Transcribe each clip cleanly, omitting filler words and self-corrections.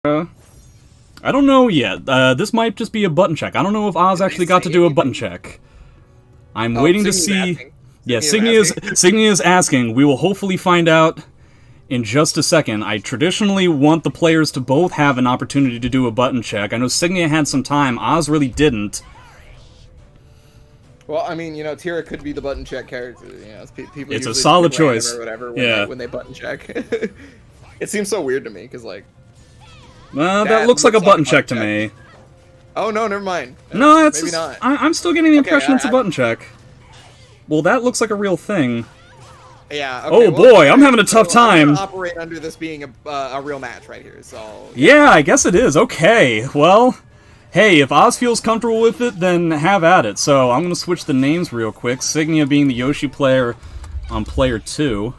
I don't know yet. This might just be a button check. I don't know if Oz actually got to do a button check. I'm waiting to see... Yeah, Signia's asking. We will hopefully find out in just a second. I traditionally want the players to both have an opportunity to do a button check. I know Signia had some time. Oz really didn't. Well, I mean, you know, Tira could be the button check character. You know, people it's a solid choice. Or whatever when they button check. It seems so weird to me, because, like... Well, that looks like a button check to me. Oh, no, never mind. No, it's... Maybe not. I'm still getting the impression it's a button check. Well, that looks like a real thing. Yeah. Okay, oh boy, I'm having a tough time. I'm gonna operate under this being a real match right here, so... Yeah, I guess it is. Okay, well... Hey, if Oz feels comfortable with it, then have at it. So, I'm gonna switch the names real quick. Signia being the Yoshi player on player 2.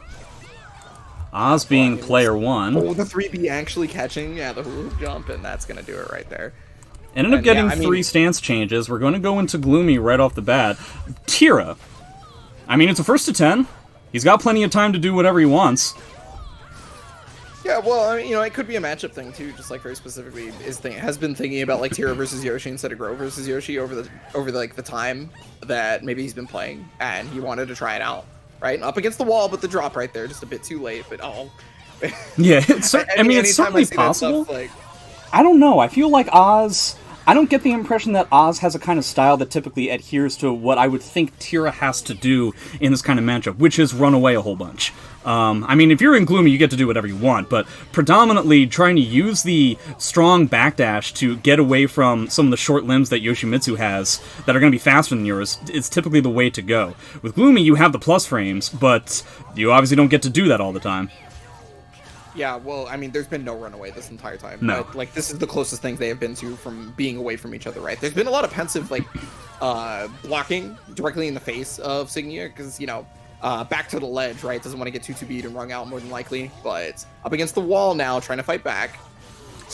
Oz being player 1. Oh, the 3B actually catching, yeah, the hula jump, and that's gonna do it right there. Ended up getting 3 stance changes. We're going to go into Gloomy right off the bat. Tira. I mean, it's a first to 10. He's got plenty of time to do whatever he wants. Yeah, well, I mean, you know, it could be a matchup thing too. Just like very specifically, has been thinking about like Tira versus Yoshi instead of Gro versus Yoshi over the time that maybe he's been playing, and he wanted to try it out, right? And up against the wall, but the drop right there, just a bit too late. But yeah, I mean, it's certainly possible. Stuff, like... I don't know. I feel like Oz. I don't get the impression that Oz has a kind of style that typically adheres to what I would think Tira has to do in this kind of matchup, which is run away a whole bunch. I mean, if you're in Gloomy, you get to do whatever you want, but predominantly trying to use the strong backdash to get away from some of the short limbs that Yoshimitsu has that are going to be faster than yours is typically the way to go. With Gloomy, you have the plus frames, but you obviously don't get to do that all the time. Yeah, well, I mean, there's been no runaway this entire time. No. But, like, this is the closest things they have been to from being away from each other, right? There's been a lot of pensive, like, blocking directly in the face of Signia, because, you know, back to the ledge, right? Doesn't want to get 2-2-B'd and wrung out more than likely, but up against the wall now, trying to fight back.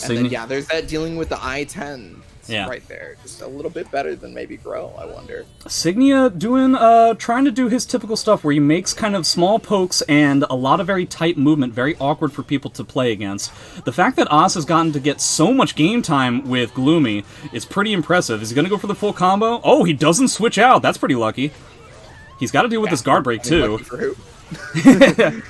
And then, yeah, there's that dealing with the I-10 right there. Just a little bit better than maybe Gro, I wonder. Signia doing, trying to do his typical stuff where he makes kind of small pokes and a lot of very tight movement, very awkward for people to play against. The fact that Oz has gotten to get so much game time with Gloomy is pretty impressive. Is he going to go for the full combo? Oh, he doesn't switch out. That's pretty lucky. He's got to deal with this guard break, too. For who?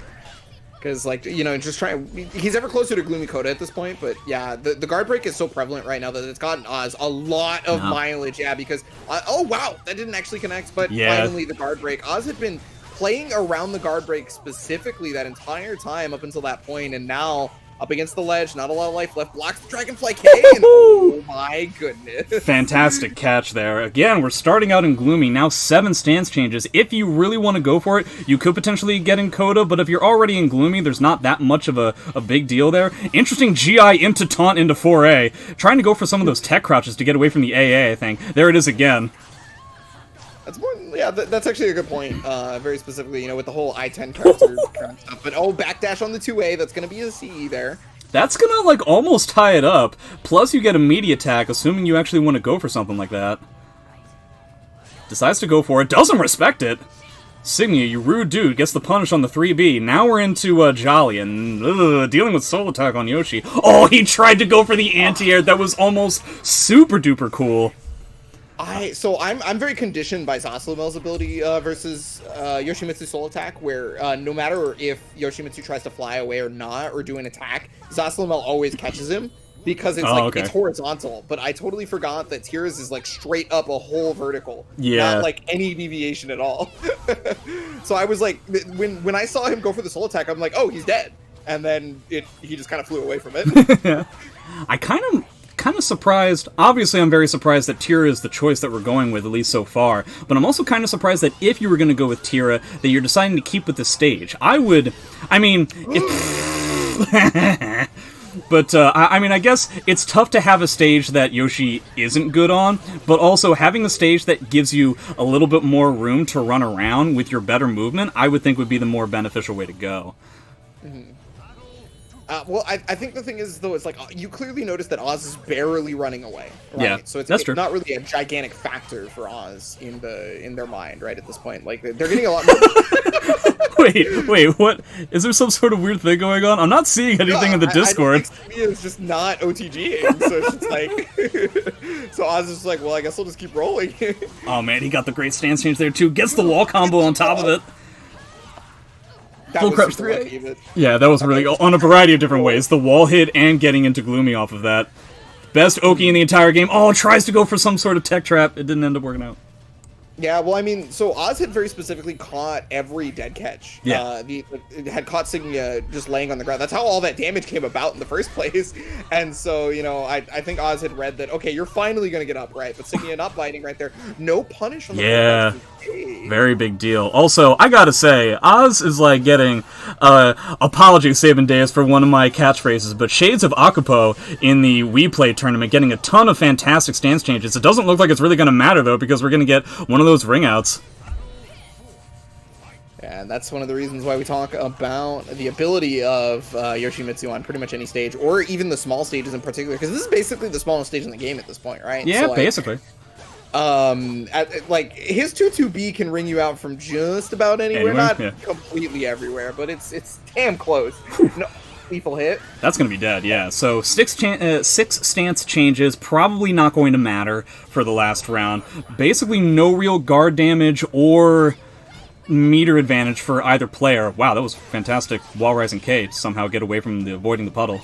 Because, like, you know, just trying... He's ever closer to Gloomy Coda at this point, but, yeah, the guard break is so prevalent right now that it's gotten Oz a lot of mileage, yeah, because... oh, wow! That didn't actually connect, but finally the guard break. Oz had been playing around the guard break specifically that entire time up until that point, and now... Up against the ledge, not a lot of life left. Blocks the Dragonfly K, and oh my goodness. Fantastic catch there. Again, we're starting out in Gloomy. Now 7 stance changes. If you really want to go for it, you could potentially get in Coda, but if you're already in Gloomy, there's not that much of a big deal there. Interesting GI into taunt into 4A. Trying to go for some of those tech crouches to get away from the AA, I think. There it is again. That's more, yeah, that's actually a good point. Very specifically, you know, with the whole I-10 character kind of stuff. But oh, backdash on the 2A, that's going to be a CE there. That's going to, like, almost tie it up. Plus, you get a meaty attack, assuming you actually want to go for something like that. Decides to go for it, doesn't respect it. Signia, you rude dude, gets the punish on the 3B. Now we're into Jolly, and dealing with soul attack on Yoshi. Oh, he tried to go for the anti-air. That was almost super duper cool. So I'm very conditioned by Zaslamel's ability versus Yoshimitsu Soul Attack, where no matter if Yoshimitsu tries to fly away or not, or do an attack, Zaslamel always catches him, because it's it's horizontal. But I totally forgot that Tira's is like straight up a whole vertical, not like any deviation at all. So I was like, when I saw him go for the Soul Attack, I'm like, oh, he's dead, and then he just kind of flew away from it. I kind of surprised. Obviously, I'm very surprised that Tira is the choice that we're going with, at least so far. But I'm also kind of surprised that if you were going to go with Tira, that you're deciding to keep with the stage. I mean, but I mean, I guess it's tough to have a stage that Yoshi isn't good on, but also having a stage that gives you a little bit more room to run around with your better movement, I would think would be the more beneficial way to go. Well, I think the thing is, though, it's like you clearly notice that Oz is barely running away, right? Yeah, so it's true. not really a gigantic factor for Oz in their mind, right? At this point, like they're getting a lot more. wait, what? Is there some sort of weird thing going on? I'm not seeing anything in the Discord. Signia is just not OTGing, so it's just like, so Oz is just like, well, I guess I'll just keep rolling. Oh man, he got the great stance change there too. Gets the wall combo on top of it. That Full crouch 3. Yeah, that was really on a variety of different ways. The wall hit and getting into Gloomy off of that. Best Oki in the entire game. Oh, tries to go for some sort of tech trap. It didn't end up working out. Yeah, well, I mean, so Oz had very specifically caught every dead catch. Yeah. It had caught Signia just laying on the ground. That's how all that damage came about in the first place. And so, you know, I think Oz had read that, okay, you're finally going to get up, right? But Signia not biting right there. No punish on the Yeah. Very big deal. Also, I gotta say, Oz is like getting apology saving days for one of my catchphrases, but Shades of Akupo in the We Play tournament getting a ton of fantastic stance changes. It doesn't look like it's really going to matter, though, because we're going to get one of those ring outs. And that's one of the reasons why we talk about the ability of Yoshimitsu on pretty much any stage, or even the small stages in particular, because this is basically the smallest stage in the game at this point, right? Yeah, so, like, basically. Like his 2-2B can ring you out from just about anywhere, not yeah. completely everywhere, but it's damn close. No, lethal hit. That's gonna be dead, yeah. So 6 stance changes, probably not going to matter for the last round. Basically no real guard damage or meter advantage for either player. Wow, that was fantastic. Wall rising K to somehow get away from avoiding the puddle.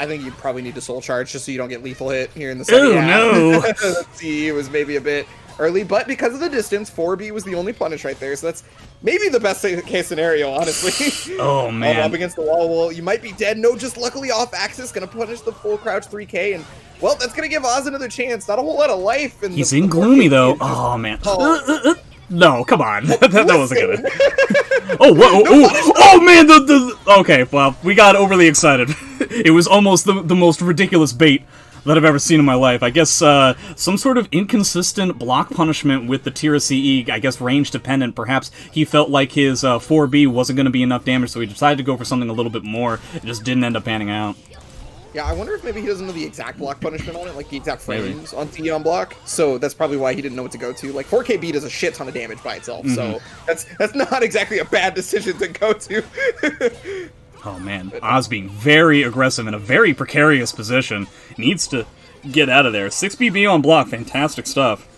I think you probably need to soul charge just so you don't get lethal hit here in the second half. No! Let's see, it was maybe a bit early, but because of the distance, 4B was the only punish right there, so that's maybe the best case scenario, honestly. Oh, man. Up against the wall, well, you might be dead. No, just luckily off axis, gonna punish the full crouch 3K, and, well, that's gonna give Oz another chance. Not a whole lot of life. He's in Gloomy, though. Oh, man. No, come on. that wasn't gonna... Oh, whoa, oh, man, okay, well, we got overly excited. It was almost the most ridiculous bait that I've ever seen in my life. I guess some sort of inconsistent block punishment with the Tira CE, I guess range dependent. Perhaps he felt like his 4B wasn't going to be enough damage, so he decided to go for something a little bit more. It just didn't end up panning out. Yeah, I wonder if maybe he doesn't know the exact block punishment on it, like the exact frames on TE on block. So that's probably why he didn't know what to go to. Like 4KB does a shit ton of damage by itself, so that's not exactly a bad decision to go to. Oh man, Oz being very aggressive in a very precarious position. Needs to get out of there. 6BB on block, fantastic stuff.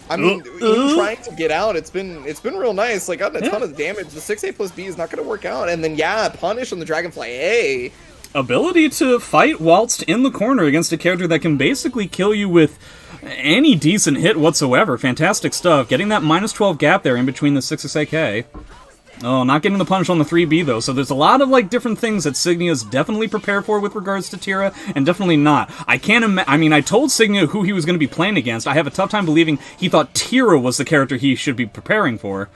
I mean, even trying to get out, it's been real nice. Like, gotten a ton of damage. The 6A plus B is not going to work out. And then, yeah, punish on the Dragonfly A. Ability to fight whilst in the corner against a character that can basically kill you with any decent hit whatsoever. Fantastic stuff. Getting that -12 gap there in between the 6AK. Oh, not getting the punish on the 3B, though, so there's a lot of, like, different things that Signia's definitely prepared for with regards to Tira, and definitely not. I can't I mean, I told Signia who he was going to be playing against. I have a tough time believing he thought Tira was the character he should be preparing for.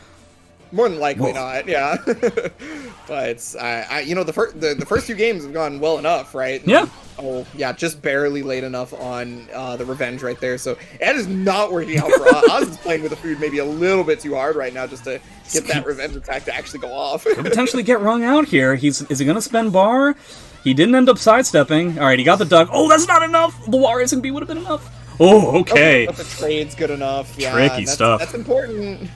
More than likely not, yeah. But you know, the first two games have gone well enough, right? And, yeah. Oh, yeah, just barely late enough on the revenge right there. So that is not working out for Oz. Oz is playing with the food maybe a little bit too hard right now just to get that revenge attack to actually go off. Could potentially get wrung out here. Is he going to spend bar? He didn't end up sidestepping. All right, he got the duck. Oh, that's not enough. The wall rising B would have been enough. Oh, okay. But the trade's good enough. Yeah, tricky stuff. That's important.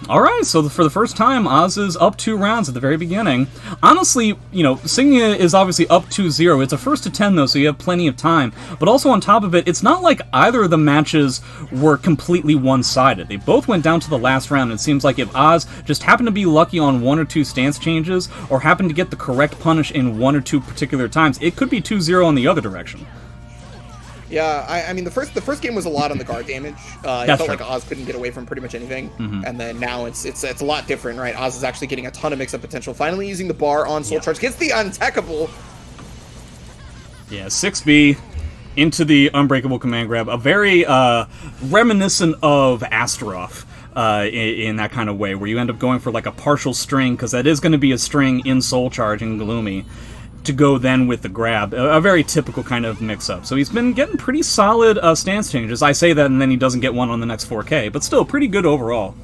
Alright, so for the first time, Oz is up 2 rounds at the very beginning. Honestly, you know, Signia is obviously up 2-0. It's a first to 10, though, so you have plenty of time. But also on top of it, it's not like either of the matches were completely one-sided. They both went down to the last round. It seems like if Oz just happened to be lucky on 1 or 2 stance changes, or happened to get the correct punish in 1 or 2 particular times, it could be 2-0 in the other direction. Yeah, I mean, the first game was a lot on the guard damage. It felt like Oz couldn't get away from pretty much anything. And then now it's a lot different, right? Oz is actually getting a ton of mix-up potential. Finally using the bar on Soul Charge. Gets the untechable. Yeah, 6B into the Unbreakable Command Grab. A very reminiscent of Astaroth. In that kind of way, where you end up going for like a partial string, because that is going to be a string in Soul Charge in Gloomy, to go then with the grab. A very typical kind of mix-up. So he's been getting pretty solid stance changes. I say that and then he doesn't get one on the next 4K, but still pretty good overall.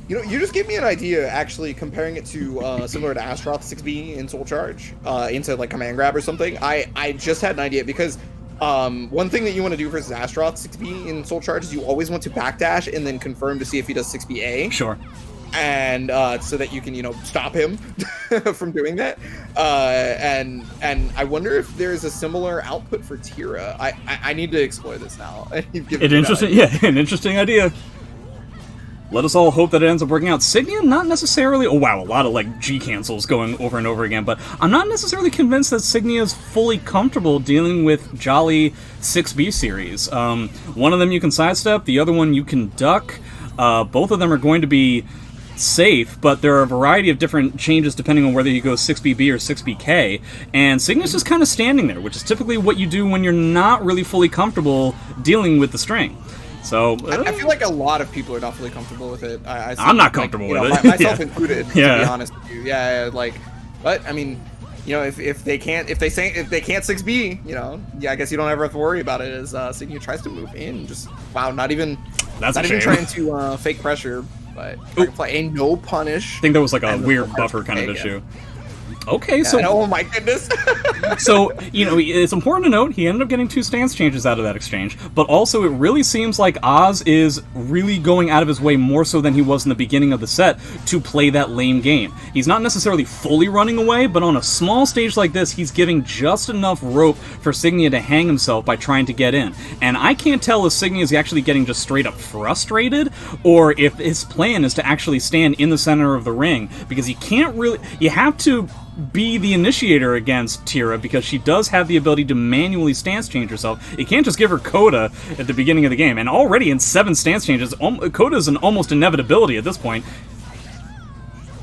You know, you just gave me an idea, actually, comparing it to, similar to Astroth 6B in Soul Charge, into, like, Command Grab or something. I just had an idea, because, one thing that you want to do versus Astroth 6B in Soul Charge is you always want to backdash and then confirm to see if he does 6BA. Sure. And, so that you can, you know, stop him from doing that. And I wonder if there's a similar output for Tira. I need to explore this now. You've given me an interesting idea. Let us all hope that it ends up working out. Signia, not necessarily... Oh, wow, a lot of, like, G-cancels going over and over again, but I'm not necessarily convinced that Signia is fully comfortable dealing with Jolly 6B series. One of them you can sidestep, the other one you can duck. Both of them are going to be safe, but there are a variety of different changes depending on whether you go 6BB or 6BK, and Signia's just kind of standing there, which is typically what you do when you're not really fully comfortable dealing with the string. So I feel like a lot of people are not fully comfortable with it. I'm not comfortable with it, myself included. To be honest with you, like, but I mean, you know, if they can't 6B, you know, I guess you don't ever have to worry about it as Signia tries to move in. Just wow, not even trying to fake pressure, but Dragonfly a no punish. I think there was like a weird buffer kind of issue. Okay, so... oh my goodness. So, you know, it's important to note, he ended up getting 2 stance changes out of that exchange, but also it really seems like Oz is really going out of his way more so than he was in the beginning of the set to play that lame game. He's not necessarily fully running away, but on a small stage like this, he's giving just enough rope for Signia to hang himself by trying to get in. And I can't tell if Signia is actually getting just straight up frustrated, or if his plan is to actually stand in the center of the ring, because you can't really... You have to be the initiator against Tira, because she does have the ability to manually stance change herself. You can't just give her Coda at the beginning of the game, and already in 7 stance changes, Coda is an almost inevitability at this point.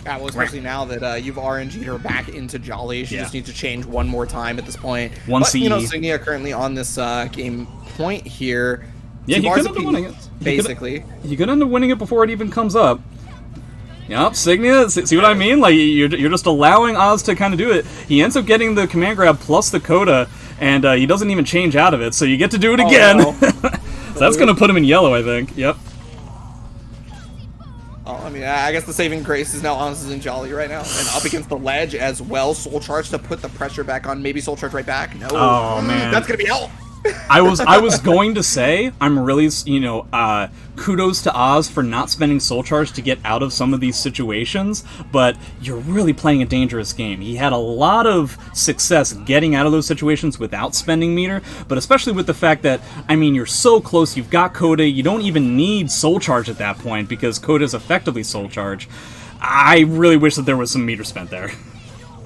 Yeah, well, especially now that you've RNG'd her back into Jolly, she just needs to change one more time at this point. But, you know, Signia currently on this game point here. Yeah, he could end up winning it. Basically. He could end up winning it before it even comes up. Yep, Signia, see what I mean? Like, you're just allowing Oz to kind of do it. He ends up getting the command grab plus the Coda, and he doesn't even change out of it, so you get to do it again. No. So that's going to put him in yellow, I think. Yep. Oh, I mean, I guess the saving grace is now Oz and Jolly right now, and up against the ledge as well. Soul Charge to put the pressure back on. Maybe Soul Charge right back. No. Oh, man. That's going to be out. I was going to say, I'm really, you know, kudos to Oz for not spending Soul Charge to get out of some of these situations, but you're really playing a dangerous game. He had a lot of success getting out of those situations without spending meter, but especially with the fact that, I mean, you're so close, you've got Coda, you don't even need Soul Charge at that point, because Coda is effectively Soul Charge. I really wish that there was some meter spent there.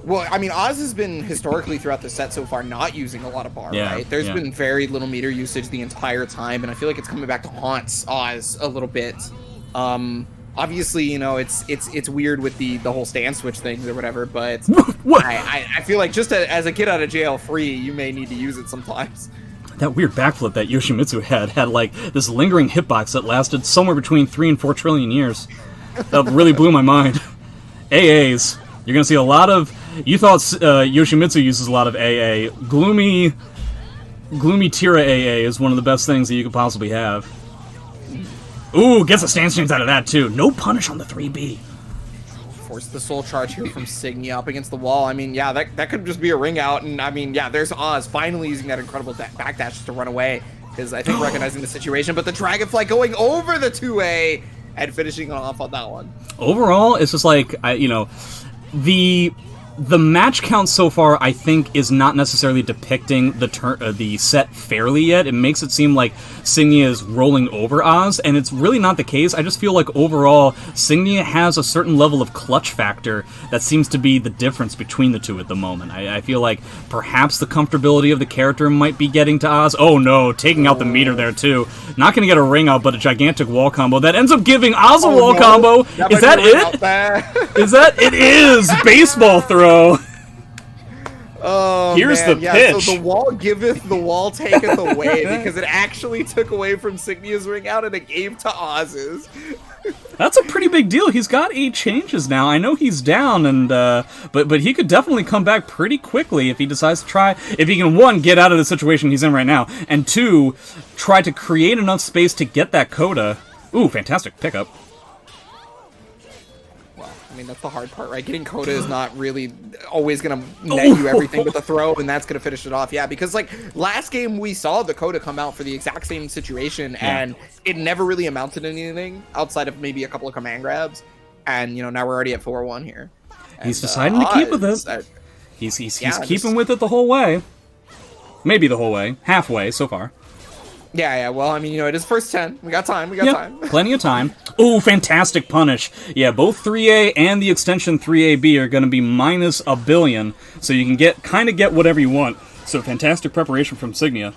Well, I mean, Oz has been historically throughout the set so far not using a lot of bar, right? There's been very little meter usage the entire time, and I feel like it's coming back to haunt Oz a little bit. Obviously, you know, it's weird with the whole stand switch things or whatever, but I feel like just as a kid out of jail free, you may need to use it sometimes. That weird backflip that Yoshimitsu had like this lingering hitbox that lasted somewhere between 3 and 4 trillion years. That really blew my mind. AAs. You're gonna see a lot of... You thought Yoshimitsu uses a lot of AA. Gloomy Tira AA is one of the best things that you could possibly have. Ooh, gets a stance change out of that, too. No punish on the 3B. Force the Soul Charge here from Signia up against the wall. I mean, yeah, that could just be a ring out, and I mean, yeah, there's Oz finally using that incredible backdash to run away, because I think recognizing the situation, but the Dragonfly going over the 2A and finishing off on that one. Overall, it's just like, you know, the match count so far, I think, is not necessarily depicting the set fairly yet. It makes it seem like Signia is rolling over Oz, and it's really not the case. I just feel like overall, Signia has a certain level of clutch factor that seems to be the difference between the two at the moment. I feel like perhaps the comfortability of the character might be getting to Oz. Oh no, taking out the meter there too. Not going to get a ring out, but a gigantic wall combo that ends up giving Oz a wall combo. Is that it? Is that? It is! Baseball throw. Oh, here's man. the pitch. So the wall giveth, the wall taketh away, because it actually took away from Signia's ring out and it gave to Oz's. That's a pretty big deal. He's got 8 changes now. I know he's down, and but he could definitely come back pretty quickly if he decides to try. If he can, 1, get out of the situation he's in right now, and 2, try to create enough space to get that Coda. Ooh, fantastic pickup. I mean, that's the hard part, right? Getting Coda is not really always going to net you everything with the throw, and that's going to finish it off. Yeah, because, like, last game we saw the Coda come out for the exact same situation, and it never really amounted to anything outside of maybe a couple of command grabs. And, you know, now we're already at 4-1 here. And, he's deciding to keep with it. He's keeping with it the whole way. Maybe the whole way. Halfway so far. Yeah, well, I mean, you know, it is first 10. We got time. Time. Plenty of time. Ooh, fantastic punish. Yeah, both 3A and the extension 3AB are going to be minus a billion, so you can kind of get whatever you want. So fantastic preparation from Signia.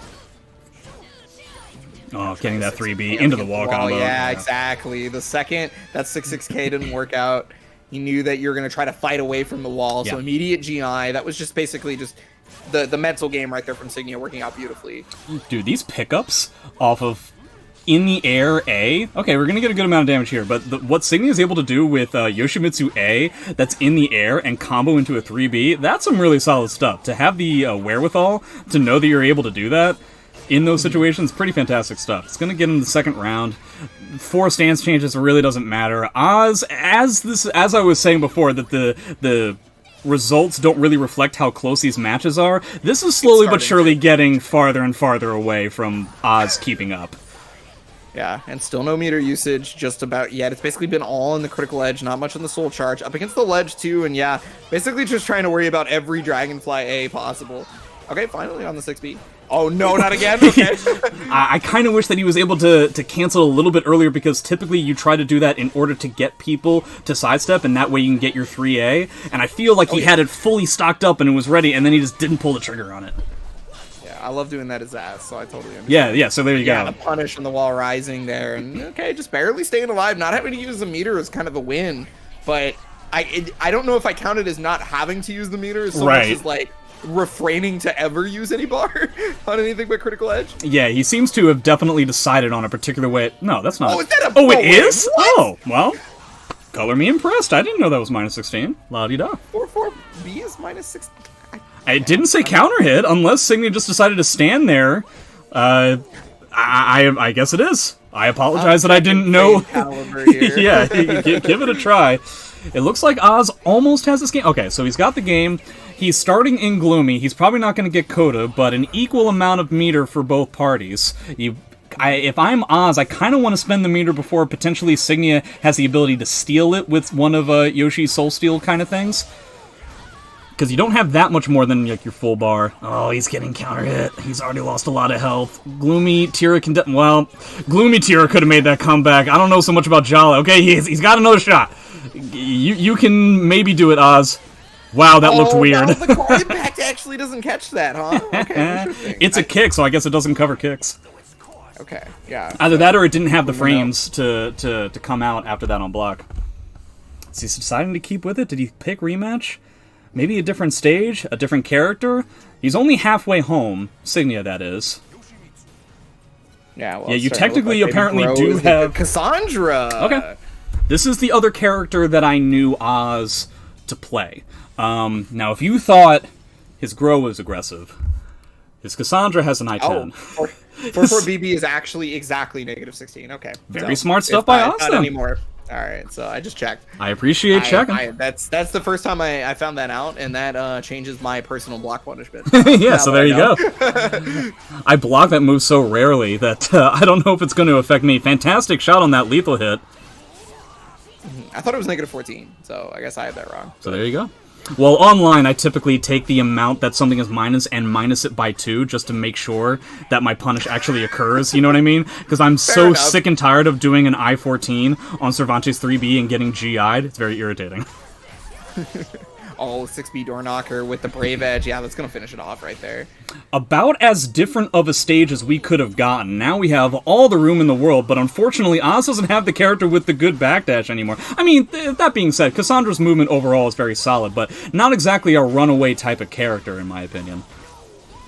Oh, getting that 3B into the wall combo. Yeah, exactly. The second that 6-6K didn't work out, you knew that you were going to try to fight away from the wall, so immediate GI. That was just basically just the mental game right there from Signia working out beautifully. Dude, these pickups off of in the air A. Okay, we're gonna get a good amount of damage here, but what Signia is able to do with Yoshimitsu A that's in the air and combo into a 3B, that's some really solid stuff. To have the wherewithal to know that you're able to do that in those situations, pretty fantastic stuff. It's gonna get in the second round. 4 stance changes really doesn't matter. Oz, as I was saying before, that the results don't really reflect how close these matches are. This is slowly but surely getting farther and farther away from Oz keeping up. Yeah, and still no meter usage just about yet. It's basically been all in the critical edge, not much on the soul charge. Up against the ledge too, and yeah, basically just trying to worry about every Dragonfly A possible. Okay, finally on the 6B. Oh no, not again? Okay. I kind of wish that he was able to cancel a little bit earlier, because typically you try to do that in order to get people to sidestep, and that way you can get your 3A. And I feel like he had it fully stocked up and it was ready, and then he just didn't pull the trigger on it. Yeah, I love doing that as ass, so I totally understand. Yeah, so there you go. The punish on the wall rising there, and okay, just barely staying alive. Not having to use the meter is kind of a win, but I don't know if I count it as not having to use the meter so much as, like, refraining to ever use any bar on anything but critical edge. Yeah, he seems to have definitely decided on a particular way. No, that's not. Oh, is that it is? What? Oh, well, color me impressed. I didn't know that was minus 16. La-di-da. 4-4B is minus 16. I didn't say counter hit, unless Signia just decided to stand there. I guess it is. I apologize that I didn't know. Yeah, give it a try. It looks like Oz almost has this game. Okay, so he's got the game. He's starting in Gloomy. He's probably not going to get Coda, but an equal amount of meter for both parties. If I'm Oz, I kind of want to spend the meter before potentially Signia has the ability to steal it with one of Yoshi's Soul Steal kind of things. Because you don't have that much more than like your full bar. Oh, he's getting counter hit. He's already lost a lot of health. Gloomy Tira can... Gloomy Tira could have made that comeback. I don't know so much about Jala. Okay, he's got another shot. You can maybe do it, Oz. Wow, that looked weird. The core impact actually doesn't catch that, huh? Okay, it's a kick, so I guess it doesn't cover kicks. Okay, yeah. Either that or it didn't have the frames to come out after that on block. Is he deciding to keep with it? Did he pick rematch? Maybe a different stage? A different character? He's only halfway home. Signia, that is. Yeah, well, yeah, you technically apparently do have... Cassandra! Okay. This is the other character that I knew Oz to play. Now, if you thought his Grow was aggressive, his Cassandra has an I-10. Oh, 4-4-BB is actually exactly negative 16. Okay. Very smart stuff by Oz, not anymore. All right, so I just checked. I appreciate checking. That's the first time I found that out, and that changes my personal block punishment. Yeah, so there you go. I block that move so rarely that I don't know if it's going to affect me. Fantastic shot on that lethal hit. I thought it was negative 14, so I guess I had that wrong. So there you go. Well, online, I typically take the amount that something is minus and minus it by 2 just to make sure that my punish actually occurs, you know what I mean? Because I'm so sick and tired of doing an I-14 on Cervantes 3B and getting GI'd. It's very irritating. Oh, 6B door knocker with the Brave Edge. Yeah, that's going to finish it off right there. About as different of a stage as we could have gotten. Now we have all the room in the world, but unfortunately, Oz doesn't have the character with the good backdash anymore. I mean, that being said, Cassandra's movement overall is very solid, but not exactly a runaway type of character, in my opinion.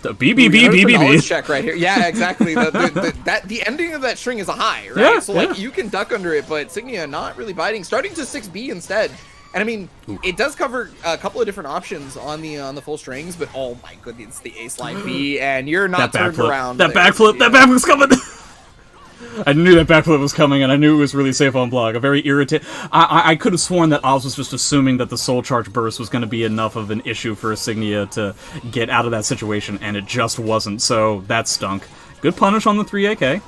The BBB. Check right here. Yeah, exactly. The ending of that string is a high, right? Yeah, so like you can duck under it, but Signia not really biting. Starting to 6B instead. And I mean, it does cover a couple of different options on the full strings, but oh my goodness, the A slide B, and you're not turned around. That backflip's coming. I knew that backflip was coming, and I knew it was really safe on block. A very irritating... I could have sworn that Oz was just assuming that the Soul Charge burst was going to be enough of an issue for Signia to get out of that situation, and it just wasn't, so that stunk. Good punish on the 3AK.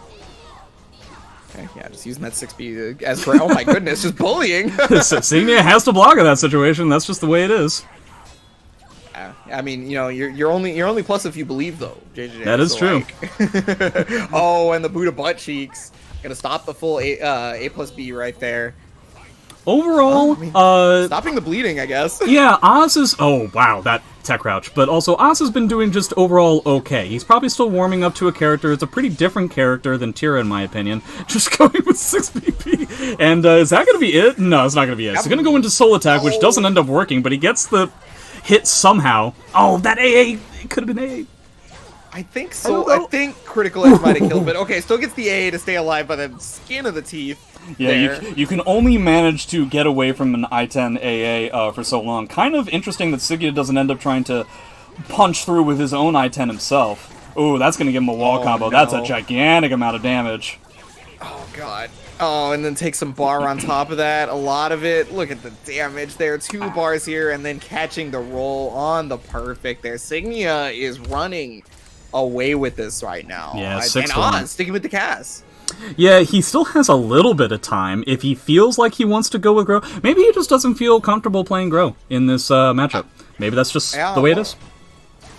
Okay, yeah, just using that 6B as for... Oh my goodness, just bullying! Signia has to block in that situation, that's just the way it is. I mean, you know, you're only plus if you believe, though, JJ. That is true. Like... Oh, and the Buddha butt cheeks. Gonna stop the full A plus B right there. Overall, stopping the bleeding, I guess. Yeah, Oz is... Oh, wow, that tech crouch. But also, Oz has been doing just overall okay. He's probably still warming up to a character. It's a pretty different character than Tira, in my opinion. Just going with 6 BP. And is that going to be it? No, it's not going to be it. He's going to go into Soul Attack, which doesn't end up working, but he gets the hit somehow. Oh, that AA! It could have been AA. I think so. I think Critical Edge might have killed, but okay, still gets the AA to stay alive by the skin of the teeth. Yeah, you can only manage to get away from an I-10 AA for so long. Kind of interesting that Signia doesn't end up trying to punch through with his own I-10 himself. Ooh, that's going to give him a wall combo. No. That's a gigantic amount of damage. Oh, God. Oh, and then take some bar on top of that. A lot of it. Look at the damage there. 2 bars here, and then catching the roll on the perfect there. Signia is running away with this right now. Yeah, 6-1. And on, sticking with the cast. Yeah, he still has a little bit of time. If he feels like he wants to go with Grow, maybe he just doesn't feel comfortable playing Grow in this matchup. Maybe that's just the way it is.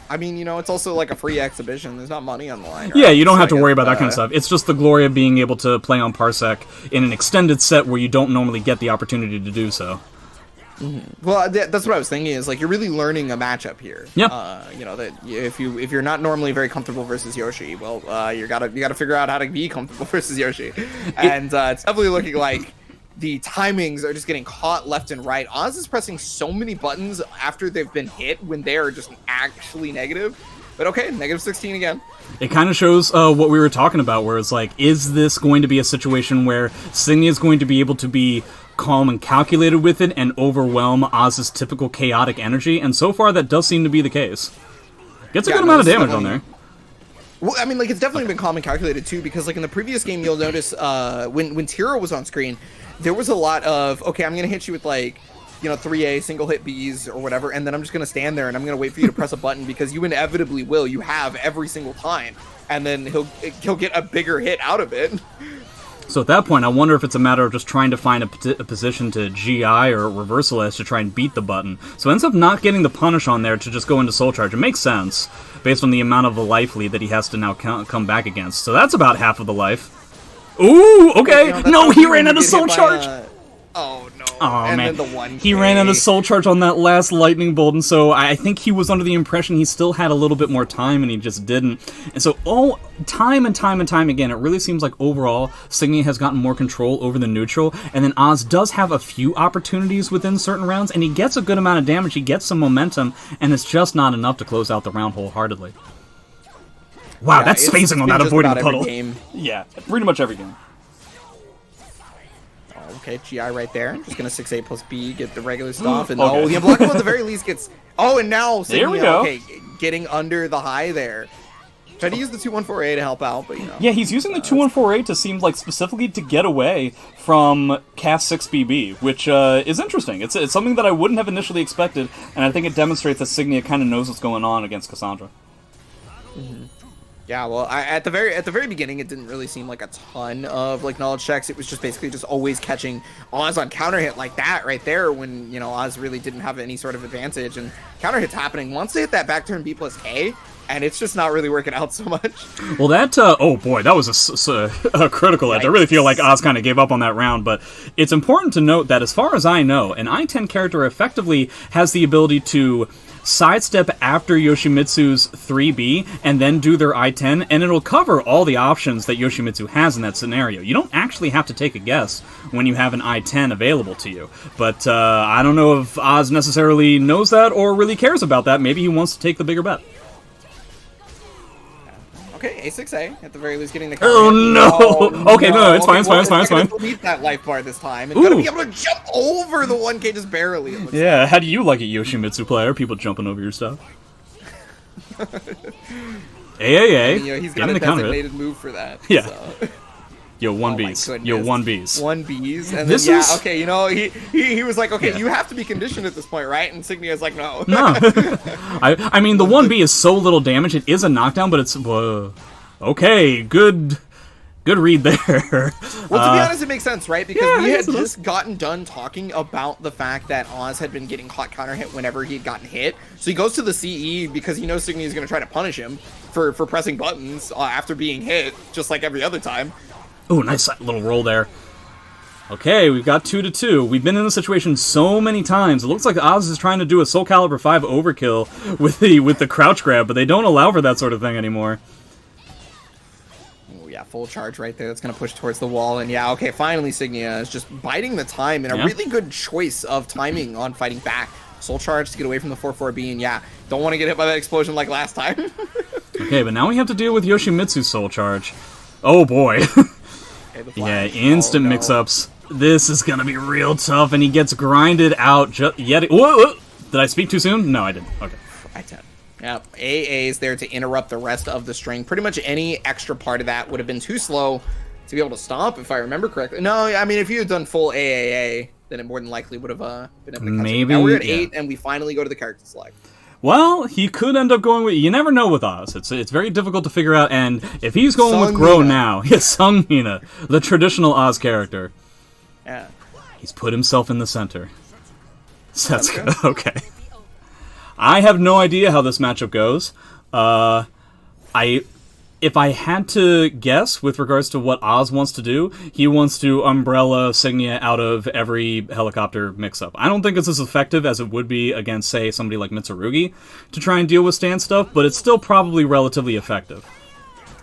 I mean, you know, it's also like a free exhibition. There's not money on the line. Right? Yeah, you don't have to worry about that kind of stuff. It's just the glory of being able to play on Parsec in an extended set where you don't normally get the opportunity to do so. Mm-hmm. Well, that's what I was thinking. Is like you're really learning a matchup here. Yeah. You know that if you're not normally very comfortable versus Yoshi, well, you gotta figure out how to be comfortable versus Yoshi, and it's definitely looking like the timings are just getting caught left and right. Oz is pressing so many buttons after they've been hit when they are just actually negative. But okay, negative 16 again. It kind of shows what we were talking about, where it's like, is this going to be a situation where Signia is going to be able to be calm and calculated with it and overwhelm Oz's typical chaotic energy? And so far, that does seem to be the case. Gets a good amount of damage on there. Well, I mean, like, it's definitely been calm and calculated, too, because, like, in the previous game, you'll notice when Tiro was on screen, there was a lot of, okay, I'm going to hit you with, like, you know, 3A, single hit Bs or whatever, and then I'm just going to stand there and I'm going to wait for you to press a button because you inevitably will. You have every single time. And then he'll get a bigger hit out of it. So at that point, I wonder if it's a matter of just trying to find a position to GI or reversal S to try and beat the button. So it ends up not getting the punish on there to just go into Soul Charge. It makes sense, based on the amount of the life lead that he has to now come back against. So that's about half of the life. Ooh, okay. You know, no, he ran out of Soul Charge. Oh, no. Oh, and man. Then the 1K. He ran out of Soul Charge on that last Lightning Bolt, and so I think he was under the impression he still had a little bit more time, and he just didn't. And so, time and time again, it really seems like overall, Signia has gotten more control over the neutral, and then Oz does have a few opportunities within certain rounds, and he gets a good amount of damage, he gets some momentum, and it's just not enough to close out the round wholeheartedly. Wow, yeah, that's spacing on that avoiding the puddle. Yeah, pretty much every game. Okay, GI right there. Just gonna 6A plus B, get the regular stuff, and okay. The unblockable at the very least gets. Oh, and now Signia, there we go. Okay, getting under the high there. Tried to use the 214A to help out, but you know. Yeah, he's using the 214A to seem like specifically to get away from Cast 6BB, which is interesting. It's something that I wouldn't have initially expected, and I think it demonstrates that Signia kind of knows what's going on against Cassandra. Mm-hmm. Yeah, well, at the very beginning, it didn't really seem like a ton of like knowledge checks. It was just basically just always catching Oz on counter hit like that right there when, you know, Oz really didn't have any sort of advantage, and counter hits happening once they hit that back turn B plus K, and it's just not really working out so much. Well, that oh boy, that was a critical edge. I really feel like Oz kind of gave up on that round, but it's important to note that as far as I know, an I-10 character effectively has the ability to sidestep after Yoshimitsu's 3B and then do their I-10, and it'll cover all the options that Yoshimitsu has in that scenario. You don't actually have to take a guess when you have an I-10 available to you. But I don't know if Oz necessarily knows that or really cares about that. Maybe he wants to take the bigger bet. Okay, A6A, at the very least getting the counter. Oh, no! Okay, no, it's fine, it's fine. Beat that life bar this time, and gonna be able to jump over the 1K just barely. Yeah, like. How do you like a Yoshimitsu player? People jumping over your stuff. I AAA, mean, you know, he's got a designated move for that. Yeah. So. Yo, 1Bs. Yo, 1Bs. 1Bs. And then, yeah, okay, you know, he was like, okay, you have to be conditioned at this point, right? And Signia's like, no. No. I mean, the 1B is so little damage. It is a knockdown, but it's... okay, good read there. Well, to be honest, it makes sense, right? Because we had just gotten done talking about the fact that Oz had been getting hot counter hit whenever he had gotten hit. So he goes to the CE because he knows Signia is going to try to punish him for pressing buttons after being hit, just like every other time. Ooh, nice little roll there. Okay, we've got 2-2. We've been in this situation so many times. It looks like Oz is trying to do a Soul Calibur 5 overkill with the crouch grab, but they don't allow for that sort of thing anymore. Oh yeah, full charge right there. That's going to push towards the wall. And yeah, okay, finally Signia is just biding the time and a really good choice of timing on fighting back. Soul charge to get away from the 4-4B, and yeah, don't want to get hit by that explosion like last time. Okay, but now we have to deal with Yoshimitsu's Soul charge. Oh boy. Yeah, instant mix-ups. This is gonna be real tough, and he gets grinded out yet. Whoa! Did I speak too soon? No, I didn't. Okay. I did. Yep. AA is there to interrupt the rest of the string. Pretty much any extra part of that would have been too slow to be able to stop, if I remember correctly. No, I mean, if you had done full AAA, then it more than likely would have been able to catch it. Now we're at 8, and we finally go to the character select. Well, he could end up going with... You never know with Oz. It's very difficult to figure out, and if he's going with Grow now... Yes, Signia, the traditional Oz character. Yeah. He's put himself in the center. Setsuka, okay. I have no idea how this matchup goes. If I had to guess with regards to what Oz wants to do, he wants to umbrella Signia out of every helicopter mix-up. I don't think it's as effective as it would be against, say, somebody like Mitsurugi to try and deal with stand stuff, but it's still probably relatively effective.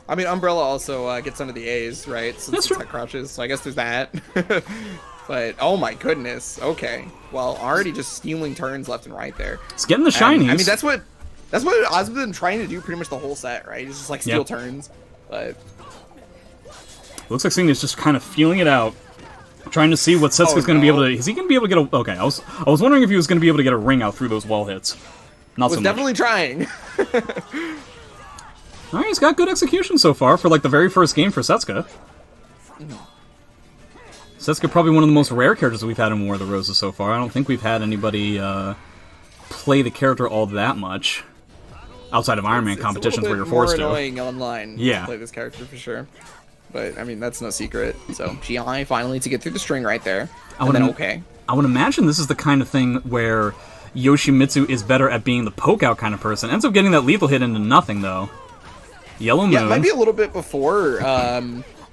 I mean, Umbrella also gets under the A's, right? Since it's tech crouches, so I guess there's that. But, oh my goodness, okay. Well, already just stealing turns left and right there. It's getting the shinies. I mean, that's what Oz has been trying to do pretty much the whole set, right? It's just like steal turns, but... Looks like Signia's just kind of feeling it out. Trying to see what Setsuka's going to be able to... Is he going to be able to get a... Okay, I was wondering if he was going to be able to get a ring out through those wall hits. Not so much. Definitely trying. Alright, he's got good execution so far for, like, the very first game for Setsuka. Setsuka probably one of the most rare characters we've had in War of the Roses so far. I don't think we've had anybody play the character all that much. Outside of Iron Man competitions where you're forced to. It's annoying online to play this character for sure. But, I mean, that's no secret. So, GI finally to get through the string right there. I would imagine this is the kind of thing where Yoshimitsu is better at being the poke-out kind of person. Ends up getting that lethal hit into nothing, though. Yellow Moon. Yeah, it might be a little bit before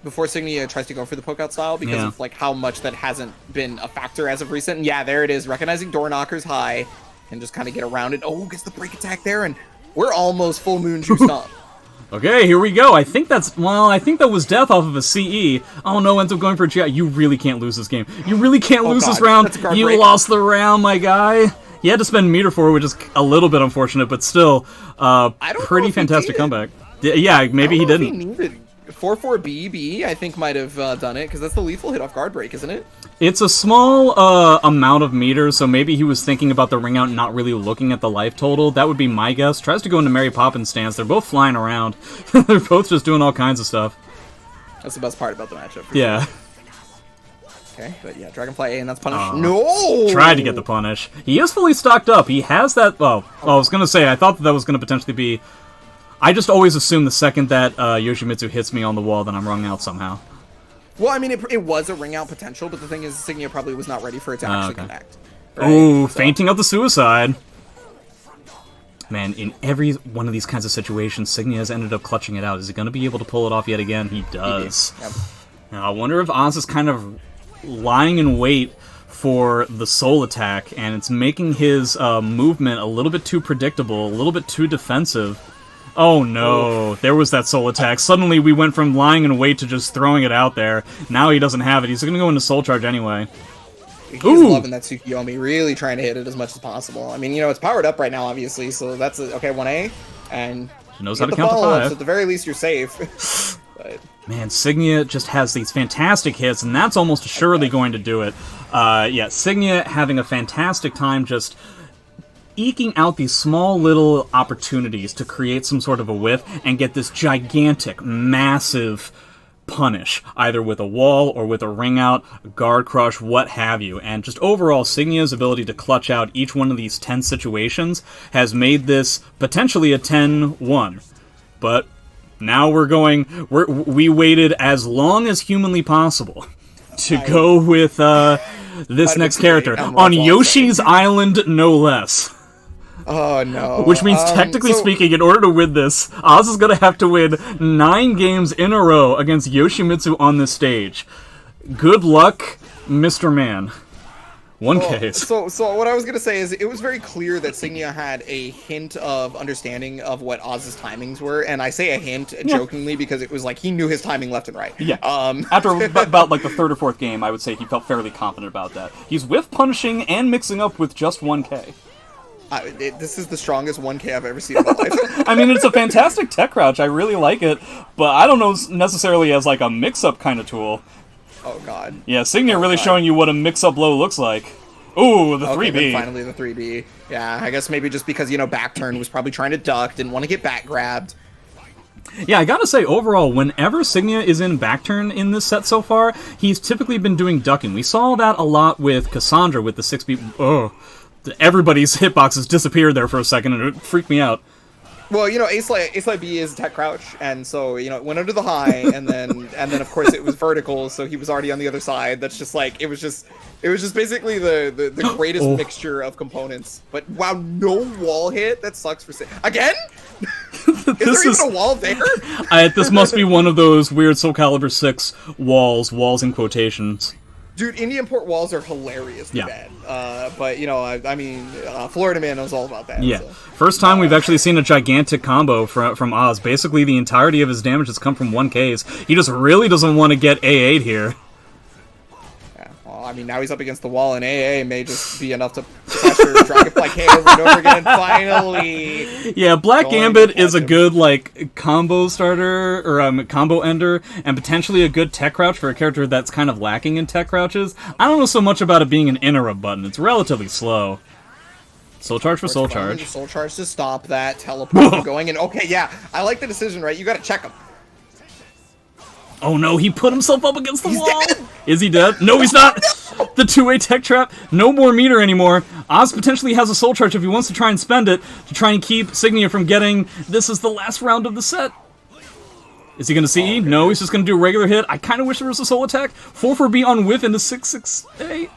Signia tries to go for the poke-out style because of, like, how much that hasn't been a factor as of recent. And yeah, there it is. Recognizing door knockers high and just kind of get around it. Oh, gets the break attack there, and we're almost full moon juiced up. Okay, here we go. I think that was death off of a CE. Oh no, ends up going for a GI. You really can't lose this game. You really can't lose this round. You lost the round, my guy. He had to spend meter for it, which is a little bit unfortunate, but still, pretty fantastic comeback. Yeah, maybe he didn't. He needed 4-4-B, I think might have done it, because that's the lethal hit off guard break, isn't it? It's a small amount of meters, so maybe he was thinking about the ring out and not really looking at the life total. That would be my guess. Tries to go into Mary Poppins stance. They're both flying around. They're both just doing all kinds of stuff. That's the best part about the matchup. Yeah. Sure. Okay, but yeah, Dragonfly A, and that's punish. No! Tried to get the punish. He is fully stocked up. He has that... Well, I was going to say, I thought that was going to potentially be... I just always assume the second that Yoshimitsu hits me on the wall, then I'm rung out somehow. Well, I mean, it was a ring out potential, but the thing is, Signia probably was not ready for it to actually connect. Right? Ooh, fainting out the suicide. Man, in every one of these kinds of situations, Signia has ended up clutching it out. Is he going to be able to pull it off yet again? He does. Yep. Now, I wonder if Oz is kind of lying in wait for the soul attack, and it's making his movement a little bit too predictable, a little bit too defensive. Oh no, there was that soul attack. Suddenly we went from lying in wait to just throwing it out there. Now he doesn't have it. He's going to go into soul charge anyway. He's loving that Tsukiyomi, really trying to hit it as much as possible. I mean, you know, it's powered up right now, obviously, so that's okay, 1A, and he knows how to count to 5. So at the very least, you're safe. But... Man, Signia just has these fantastic hits, and that's almost assuredly going to do it. Yeah, Signia having a fantastic time just eking out these small little opportunities to create some sort of a whiff and get this gigantic, massive punish, either with a wall or with a ring out, guard crush, what have you. And just overall, Signia's ability to clutch out each one of these tense situations has made this potentially a 10-1. But now we waited as long as humanly possible to go with this next character on Yoshi's Island, no less. Oh, no. Which means, technically speaking, in order to win this, Oz is going to have to win 9 games in a row against Yoshimitsu on this stage. Good luck, Mr. Man. One case. So what I was going to say is it was very clear that Signia had a hint of understanding of what Oz's timings were, and I say a hint jokingly because it was like he knew his timing left and right. Yeah. After about like the 3rd or 4th game, I would say he felt fairly confident about that. He's whiff punishing and mixing up with just 1K. This is the strongest 1K I've ever seen in my life. I mean, it's a fantastic tech crouch. I really like it, but I don't know necessarily as like a mix-up kind of tool. Oh, God. Yeah, Signia really showing you what a mix-up low looks like. Ooh, the 3B. Finally the 3B. Yeah, I guess maybe just because, back turn was probably trying to duck, didn't want to get back grabbed. Yeah, I gotta say, overall, whenever Signia is in back turn in this set so far, he's typically been doing ducking. We saw that a lot with Cassandra with the 6B. Everybody's hitboxes disappeared there for a second, and it freaked me out. Well, Ace Light B is tech crouch, and so it went under the high, and then of course it was vertical, so he was already on the other side. That's just like it was just basically the greatest mixture of components. But wow, no wall hit. That sucks for again. Is there even a wall there? This must be one of those weird Soul Calibur 6 walls in quotations. Dude, Indian port walls are hilariously bad. But, I mean, Florida Man knows all about that. Yeah. So. First time we've actually seen a gigantic combo from Oz. Basically, the entirety of his damage has come from 1Ks. He just really doesn't want to get A8'd here. Yeah. Well, I mean, now he's up against the wall, and AA may just be enough to pressure Dragonfly K over and over again, and finally... Yeah, Black Gambit is a good, combo starter, or combo ender, and potentially a good tech crouch for a character that's kind of lacking in tech crouches. I don't know so much about it being an interrupt button. It's relatively slow. Soul Charge for Soul Charge. Soul Charge to stop that teleport from going, and okay, yeah, I like the decision, right? You gotta check him. Oh no, he put himself up against the wall! Dead. Is he dead? No, he's not! The 2-way tech trap, no more meter anymore. Oz potentially has a Soul Charge if he wants to try and spend it to try and keep Signia from getting this is the last round of the set. Is he going to CE? No, he's just going to do a regular hit. I kind of wish there was a soul attack. 4-4B on whiff into 6-6-8.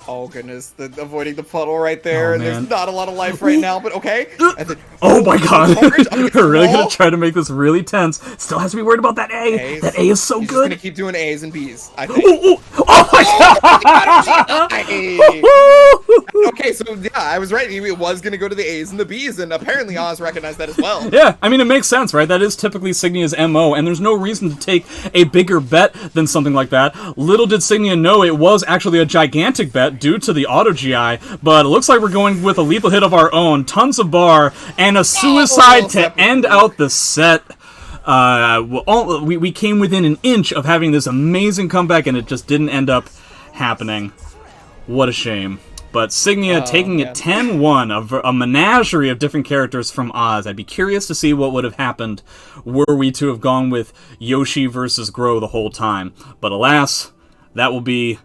Oh goodness, avoiding the puddle right there, and there's not a lot of life right now, but okay. Then, oh my god, we're really gonna try to make this really tense. Still has to be worried about that A. A's. That A is so He's good. Just gonna keep doing A's and B's, I think. Oh my god! Okay, so yeah, I was right. He was gonna go to the A's and the B's, and apparently Oz recognized that as well. Yeah, I mean it makes sense, right? That is typically Signia's MO, and there's no reason to take a bigger bet than something like that. Little did Signia know it was actually a gigantic bet due to the auto GI, but it looks like we're going with a lethal hit of our own, tons of bar, and a suicide to end out the set. We came within an inch of having this amazing comeback, and it just didn't end up happening. What a shame. But Signia taking it 10-1, a menagerie of different characters from Oz. I'd be curious to see what would have happened were we to have gone with Yoshi versus Grow the whole time. But alas, that will be